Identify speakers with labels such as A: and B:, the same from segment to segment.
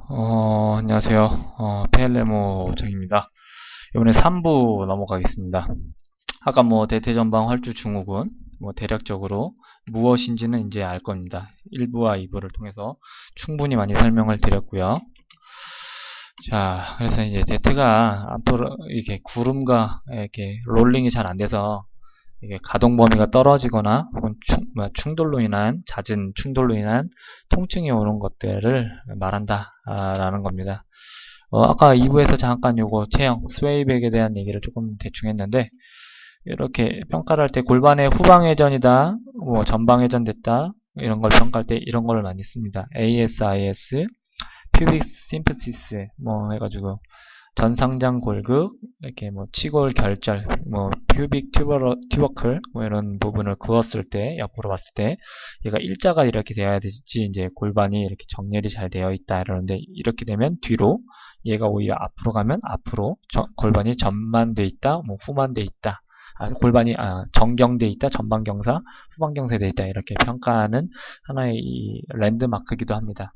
A: 안녕하세요. PLMO 정입니다. 이번에 3부 넘어가겠습니다. 아까 대퇴전방 활주 증후군, 대략적으로 무엇인지는 이제 알 겁니다. 1부와 2부를 통해서 충분히 많이 설명을 드렸고요. 자, 그래서 이제 대퇴가 앞으로 이렇게 구름과 이렇게 롤링이 잘 안 돼서 이게 가동 범위가 떨어지거나 혹은 충돌로 인한 잦은 충돌로 인한 통증이 오는 것들을 말한다 라는 겁니다. 아까 2부에서 잠깐 요거 체형 스웨이백에 대한 얘기를 조금 대충 했는데 이렇게 평가를 할 때 골반의 후방 회전이다 전방 회전됐다 이런 걸 평가할 때 이런 걸 많이 씁니다. ASIS 퓨빅 심프시스 해가지고 전상장 골극, 이렇게 치골 결절, 퓨빅 튜버클, 이런 부분을 그었을 때, 옆으로 봤을 때, 얘가 일자가 이렇게 되어야 되지, 이제 골반이 이렇게 정렬이 잘 되어 있다, 이러는데, 이렇게 되면 뒤로, 얘가 오히려 앞으로 가면 앞으로, 골반이 전만돼 있다, 후만돼 있다, 골반이, 정경돼 있다, 전방경사, 후방경사에 돼 있다, 이렇게 평가하는 하나의 이 랜드마크이기도 합니다.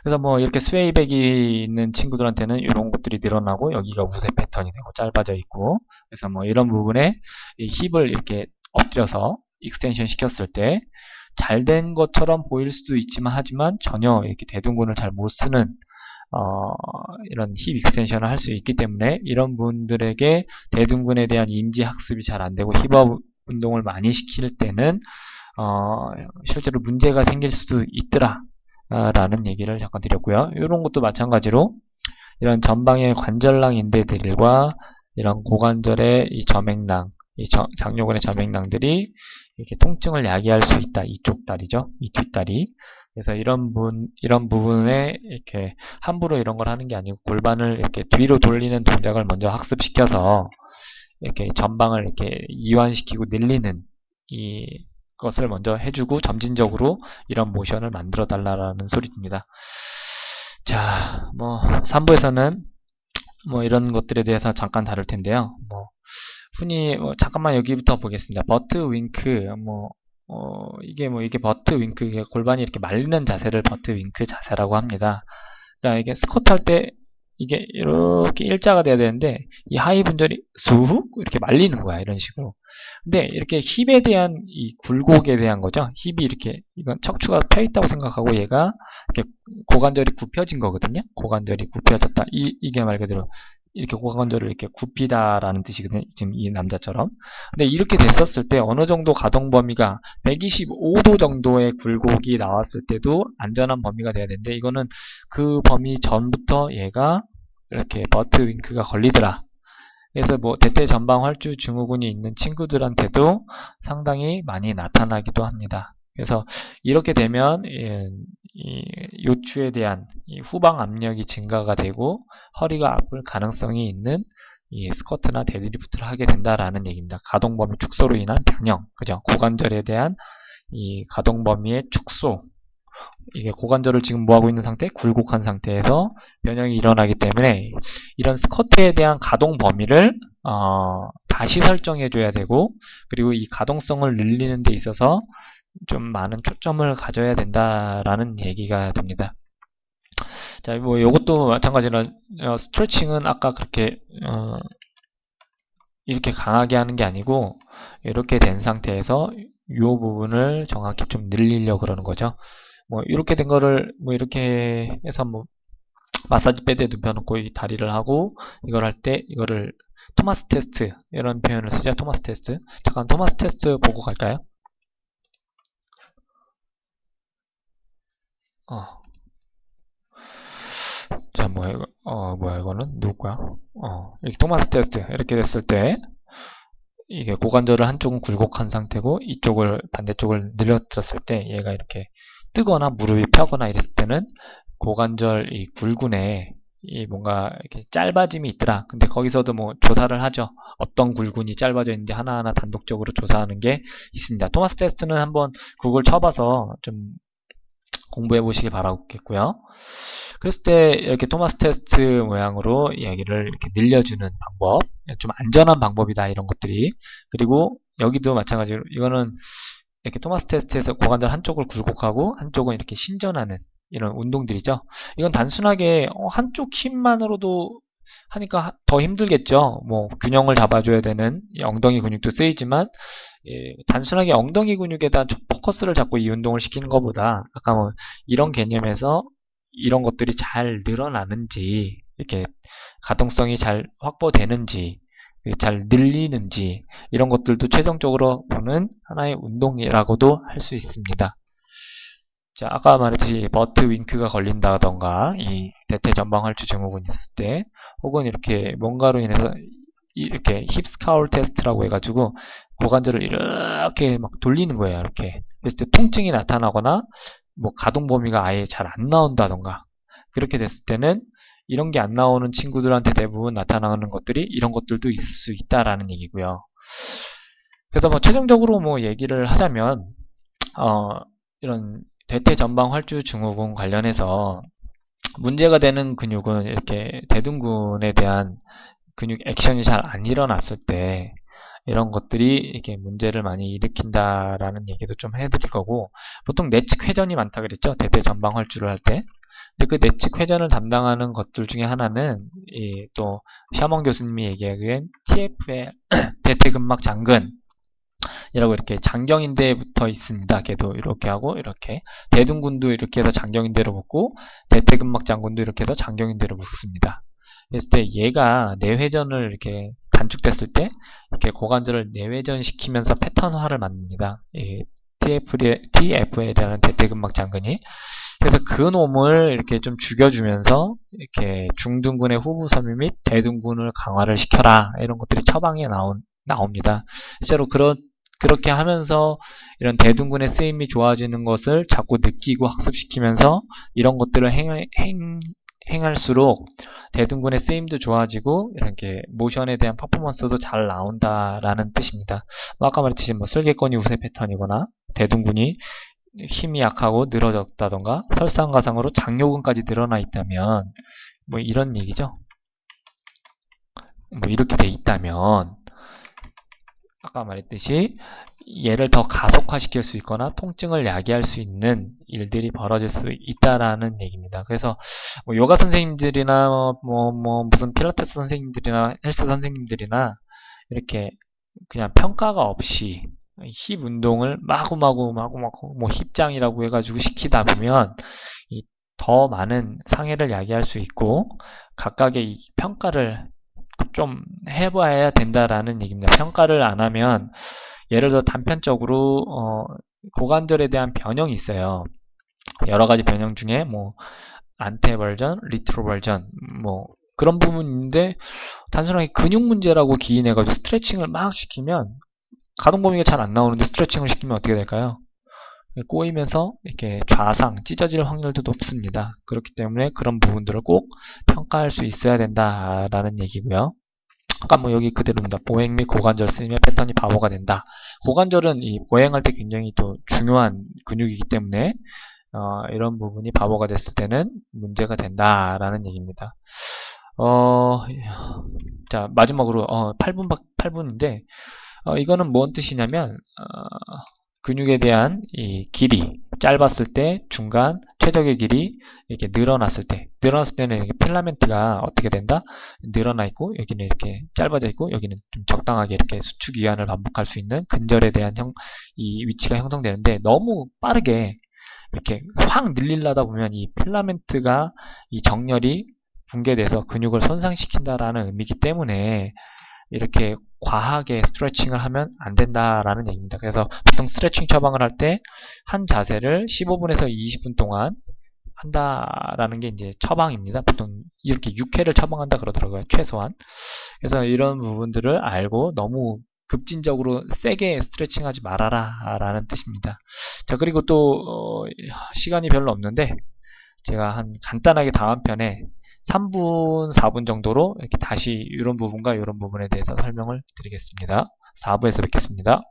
A: 그래서 이렇게 스웨이백이 있는 친구들한테는 이런 것들이 늘어나고 여기가 우세 패턴이 되고 짧아져 있고 그래서 이런 부분에 이 힙을 이렇게 엎드려서 익스텐션 시켰을 때 잘 된 것처럼 보일 수도 있지만 하지만 전혀 이렇게 대둔근을 잘 못 쓰는 이런 힙 익스텐션을 할 수 있기 때문에 이런 분들에게 대둔근에 대한 인지 학습이 잘 안 되고 힙업 운동을 많이 시킬 때는 실제로 문제가 생길 수도 있더라 라는 얘기를 잠깐 드렸고요. 이런 것도 마찬가지로 이런 전방의 관절낭 인대들과 이런 고관절의 이 점액낭, 이 장요근의 점액낭들이 이렇게 통증을 야기할 수 있다. 이쪽 다리죠. 이 뒷다리. 그래서 이런 부분에 이렇게 함부로 이런 걸 하는 게 아니고 골반을 이렇게 뒤로 돌리는 동작을 먼저 학습시켜서 이렇게 전방을 이렇게 이완시키고 늘리는 이 것을 먼저 해주고 점진적으로 이런 모션을 만들어 달라는 소리입니다. 자, 3부에서는 이런 것들에 대해서 잠깐 다룰 텐데요. 흔히 잠깐만 여기부터 보겠습니다. 버트 윙크 이게 버트 윙크 이게 골반이 이렇게 말리는 자세를 버트 윙크 자세라고 합니다. 자, 이게 스쿼트 할 때 이게 이렇게 일자가 돼야 되는데 이 하위 분절이 쑥 이렇게 말리는 거야 이런 식으로. 근데 이렇게 힙에 대한 이 굴곡에 대한 거죠. 힙이 이렇게 이건 척추가 펴 있다고 생각하고 얘가 이렇게 고관절이 굽혀진 거거든요. 고관절이 굽혀졌다. 이게 말 그대로 이렇게 고관절을 이렇게 굽히다라는 뜻이거든요. 지금 이 남자처럼. 근데 이렇게 됐었을 때 어느 정도 가동 범위가 125도 정도의 굴곡이 나왔을 때도 안전한 범위가 돼야 되는데 이거는 그 범위 전부터 얘가 이렇게 버트 윙크가 걸리더라. 그래서 대퇴 전방 활주 증후군이 있는 친구들한테도 상당히 많이 나타나기도 합니다. 그래서 이렇게 되면 이 요추에 대한 이 후방 압력이 증가가 되고 허리가 아플 가능성이 있는 이 스쿼트나 데드리프트를 하게 된다라는 얘기입니다. 가동 범위 축소로 인한 변형, 그죠? 고관절에 대한 이 가동 범위의 축소. 이게 고관절을 지금 뭐하고 있는 상태? 굴곡한 상태에서 변형이 일어나기 때문에 이런 스쿼트에 대한 가동 범위를 다시 설정해 줘야 되고 그리고 이 가동성을 늘리는 데 있어서 좀 많은 초점을 가져야 된다라는 얘기가 됩니다. 자, 요것도 마찬가지로 스트레칭은 아까 그렇게 이렇게 강하게 하는 게 아니고 이렇게 된 상태에서 이 부분을 정확히 좀 늘리려고 그러는 거죠. 이렇게 된 거를 이렇게 해서 마사지 패드에 눕혀놓고 이 다리를 하고 이걸 할 때 이거를 토마스 테스트 이런 표현을 쓰죠. 토마스 테스트. 잠깐 토마스 테스트 보고 갈까요? 자, 뭐야 이거는 누구야? 이렇게 토마스 테스트 이렇게 됐을 때 이게 고관절을 한쪽은 굴곡한 상태고 이쪽을 반대쪽을 늘려뜨렸을 때 얘가 이렇게 뜨거나 무릎이 펴거나 이랬을 때는 고관절 이 굴근에 이 뭔가 이렇게 짧아짐이 있더라. 근데 거기서도 조사를 하죠. 어떤 굴근이 짧아져 있는지 하나하나 단독적으로 조사하는 게 있습니다. 토마스 테스트는 한번 구글 쳐봐서 좀 공부해 보시길 바라겠고요. 그랬을 때 이렇게 토마스 테스트 모양으로 이야기를 이렇게 늘려주는 방법, 좀 안전한 방법이다 이런 것들이. 그리고 여기도 마찬가지로 이거는 이렇게 토마스 테스트에서 고관절 한쪽을 굴곡하고 한쪽은 이렇게 신전하는 이런 운동들이죠. 이건 단순하게 한쪽 힘만으로도 하니까 더 힘들겠죠. 뭐 균형을 잡아줘야 되는 엉덩이 근육도 쓰이지만 단순하게 엉덩이 근육에다 포커스를 잡고 이 운동을 시키는 것보다 아까 뭐 이런 개념에서 이런 것들이 잘 늘어나는지 이렇게 가동성이 잘 확보되는지 잘 늘리는지 이런 것들도 최종적으로 보는 하나의 운동이라고도 할 수 있습니다. 자, 아까 말했듯이 버트 윙크가 걸린다던가 이 대퇴 전방 활주 증후군이 있을 때 혹은 이렇게 뭔가로 인해서 이렇게 힙 스카울 테스트라고 해가지고 고관절을 이렇게 막 돌리는 거예요. 이렇게 그랬을 때 통증이 나타나거나 뭐 가동 범위가 아예 잘 안 나온다던가 그렇게 됐을 때는 이런 게 안 나오는 친구들한테 대부분 나타나는 것들이 이런 것들도 있을 수 있다라는 얘기고요. 그래서 뭐 최종적으로 뭐 얘기를 하자면 이런 대퇴 전방 활주 증후군 관련해서 문제가 되는 근육은 이렇게 대둔근에 대한 근육 액션이 잘 안 일어났을 때 이런 것들이 이렇게 문제를 많이 일으킨다라는 얘기도 좀 해드릴 거고 보통 내측 회전이 많다 그랬죠. 대퇴 전방 활주를 할 때. 근데 그 내측 회전을 담당하는 것들 중에 하나는 또 샤먼 교수님이 얘기하기엔 TFL 대퇴근막 장근 이라고 이렇게 장경인대에 붙어 있습니다. 걔도 이렇게 하고 이렇게 대둔근도 이렇게 해서 장경인대로 붙고 대퇴근막 장군도 이렇게 해서 장경인대로 붙습니다. 그랬을 때 얘가 내회전을 이렇게 단축됐을 때 이렇게 고관절을 내회전시키면서 패턴화를 만듭니다. TFL이라는 대퇴근막 장근이 그래서 그 놈을 이렇게 좀 죽여주면서 이렇게 중둔근의 후부 섬유 및 대둔근을 강화를 시켜라 이런 것들이 처방에 나옵니다. 실제로 그렇게 하면서 이런 대둔근의 쓰임이 좋아지는 것을 자꾸 느끼고 학습시키면서 이런 것들을 행할수록 대둔근의 쓰임도 좋아지고 이렇게 모션에 대한 퍼포먼스도 잘 나온다라는 뜻입니다. 아까 말했듯이 뭐 슬개건이 우세 패턴이거나 대둔근이 힘이 약하고 늘어졌다던가 설상가상으로 장요근까지 늘어나 있다면 뭐 이런 얘기죠. 뭐 이렇게 돼 있다면 아까 말했듯이 얘를 더 가속화시킬 수 있거나 통증을 야기할 수 있는 일들이 벌어질 수 있다라는 얘기입니다. 그래서 뭐 요가 선생님들이나 무슨 필라테스 선생님들이나 헬스 선생님들이나 이렇게 그냥 평가가 없이 힙 운동을 마구마구 뭐 힙장이라고 해가지고 시키다 보면 더 많은 상해를 야기할 수 있고 각각의 이 평가를 좀 해봐야 된다라는 얘기입니다. 평가를 안 하면 예를 들어 단편적으로 고관절에 대한 변형이 있어요. 여러 가지 변형 중에 뭐 안테 버전, 리트로 버전 뭐 그런 부분인데 단순하게 근육 문제라고 기인해가지고 스트레칭을 막 시키면 가동 범위가 잘 안 나오는데 스트레칭을 시키면 어떻게 될까요? 꼬이면서 이렇게 좌상, 찢어질 확률도 높습니다. 그렇기 때문에 그런 부분들을 꼭 평가할 수 있어야 된다라는 얘기고요. 아까 뭐 여기 그대로입니다. 보행 및 고관절 쓰임의 패턴이 바보가 된다. 고관절은 이 보행할 때 굉장히 또 중요한 근육이기 때문에 이런 부분이 바보가 됐을 때는 문제가 된다라는 얘기입니다. 자 마지막으로 8분인데 이거는 뭔 뜻이냐면 근육에 대한 이 길이 짧았을 때 중간 최적의 길이 이렇게 늘어났을 때는 이렇게 필라멘트가 어떻게 된다? 늘어나 있고 여기는 이렇게 짧아져 있고 여기는 좀 적당하게 이렇게 수축 이완을 반복할 수 있는 근절에 대한 이 위치가 형성되는데 너무 빠르게 이렇게 확 늘리려다 보면 이 필라멘트가 이 정렬이 붕괴돼서 근육을 손상시킨다라는 의미이기 때문에 이렇게 과하게 스트레칭을 하면 안 된다라는 얘기입니다. 그래서 보통 스트레칭 처방을 할 때 한 자세를 15분에서 20분 동안 한다라는 게 이제 처방입니다. 보통 이렇게 6회를 처방한다 그러더라고요. 최소한. 그래서 이런 부분들을 알고 너무 급진적으로 세게 스트레칭 하지 말아라 라는 뜻입니다. 자 그리고 또 시간이 별로 없는데 제가 간단하게 다음 편에 3분, 4분 정도로 이렇게 다시 이런 부분과 이런 부분에 대해서 설명을 드리겠습니다. 4부에서 뵙겠습니다.